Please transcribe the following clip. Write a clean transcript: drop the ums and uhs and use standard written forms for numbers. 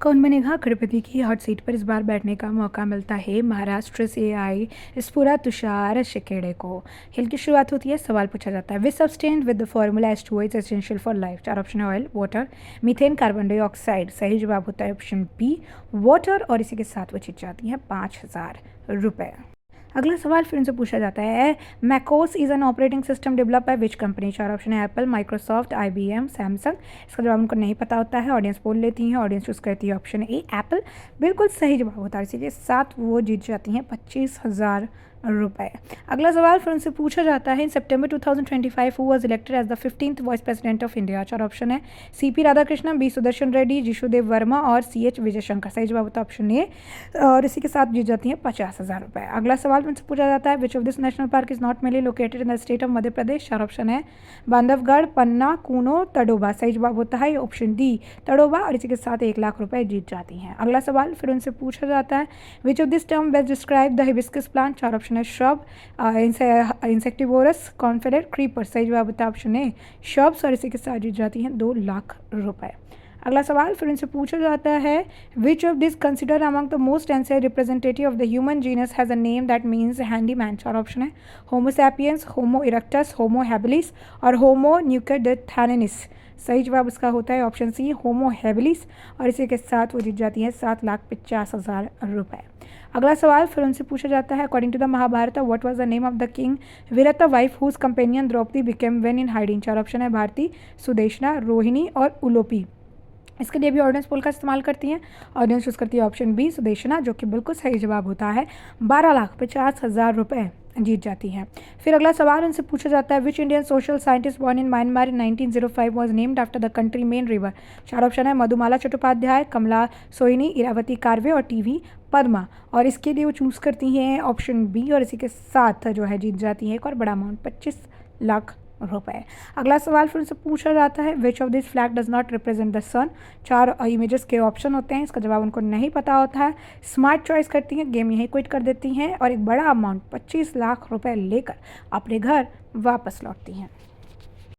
कौन बनेगा करोड़पति की हॉट सीट पर इस बार बैठने का मौका मिलता है महाराष्ट्र से आए स्फुरा तुषार शिकेड़े को। खेल की शुरुआत होती है, सवाल पूछा जाता है, which substance with the formula H2O is essential for life. चार ऑप्शन है, oil, water, methane, carbon dioxide. सही जवाब होता है ऑप्शन बी, वाटर। और इसी के साथ वो जीत जाती है 5,000 रुपये। अगला सवाल फिर उनसे पूछा जाता है, macOS is an operating system develop by which company. चार ऑप्शन है, एप्पल, माइक्रोसॉफ्ट, IBM, सैमसंग। इसका जवाब उनको नहीं पता होता है, ऑडियंस बोल लेती है, ऑडियंस चूज करती है ऑप्शन ए, एप्पल। बिल्कुल सही जवाब होता है, इसी के साथ वो जीत जाती हैं 25,000 रुपये। अगला सवाल फिर उनसे पूछा जाता है, इन सितंबर 2025 who was elected as the 15th vice president of India. चार ऑप्शन है, CP राधाकृष्णन, B सुदर्शन रेड्डी, जिशुदेव वर्मा और CH विजयशंकर। सही जवाब होता है ऑप्शन ए, और इसी के साथ जीत जाती हैं 50,000 रुपये। अगला सवाल उनसे पूछा जाता है, which of this national park is not mainly located in the state of Madhya Pradesh. चार ऑप्शन है, बांधवगढ़, पन्ना, कूनो, तड़ोबा। सही जवाब होता है ऑप्शन डी, तड़ोबा। और इसी के साथ 1,00,000 रुपये जीत जाती हैं। अगला सवाल फिर उनसे पूछा जाता है, which of this term best describe the hibiscus plant. चार ऑप्शन है, श्रब, इंसेक्टिवोरस, कॉन्फेडेट, क्रीपर। सही जवाब होता है ऑप्शन ए, श्रब्स। और इसी के साथ जीत जाती हैं 2,00,000 रुपये। अगला सवाल फिर उनसे पूछा जाता है, which of this consider among the most ancient representative of the human genus has a name that means handyman. चार ऑप्शन है, होमो सैपियंस, होमो इरेक्टस, होमो हैबिलिस और होमो न्यूकेडेथैनिस। सही जवाब उसका होता है ऑप्शन सी, होमो हैबिलिस। और इसी के साथ वो जीत जाती है 7,50,000 रुपये। अगला सवाल फिर उनसे पूछा जाता है, according to the Mahabharata what was the name of the king Virata wife whose companion Draupadi became when in hiding. चार ऑप्शन है, भारती, सुदेशना, रोहिणी और उलोपी। इसके लिए भी ऑडियंस पोल का इस्तेमाल करती हैं, ऑडियंस चूज करती है ऑप्शन बी, सुदेशना, जो कि बिल्कुल सही जवाब होता है। 12,50,000 रुपये जीत जाती हैं। फिर अगला सवाल उनसे पूछा जाता है, which Indian social scientist born in Myanmar in 1905 was named after the country main river. चार ऑप्शन है, मधुमाला चट्टोपाध्याय, कमला सोइनी, इरावती कार्वे और TV पद्मा। और इसके लिए वो चूज़ करती हैं ऑप्शन बी, और इसी के साथ जो है जीत जाती है एक और बड़ा अमाउंट 25,00,000 रुपये। अगला सवाल फिर उनसे पूछा जाता है, which of this flag does not represent the sun. चार इमेजेस के ऑप्शन होते हैं, इसका जवाब उनको नहीं पता होता है, स्मार्ट चॉइस करती हैं, गेम यहीं क्विट कर देती हैं और एक बड़ा अमाउंट 25,00,000 रुपये लेकर अपने घर वापस लौटती हैं।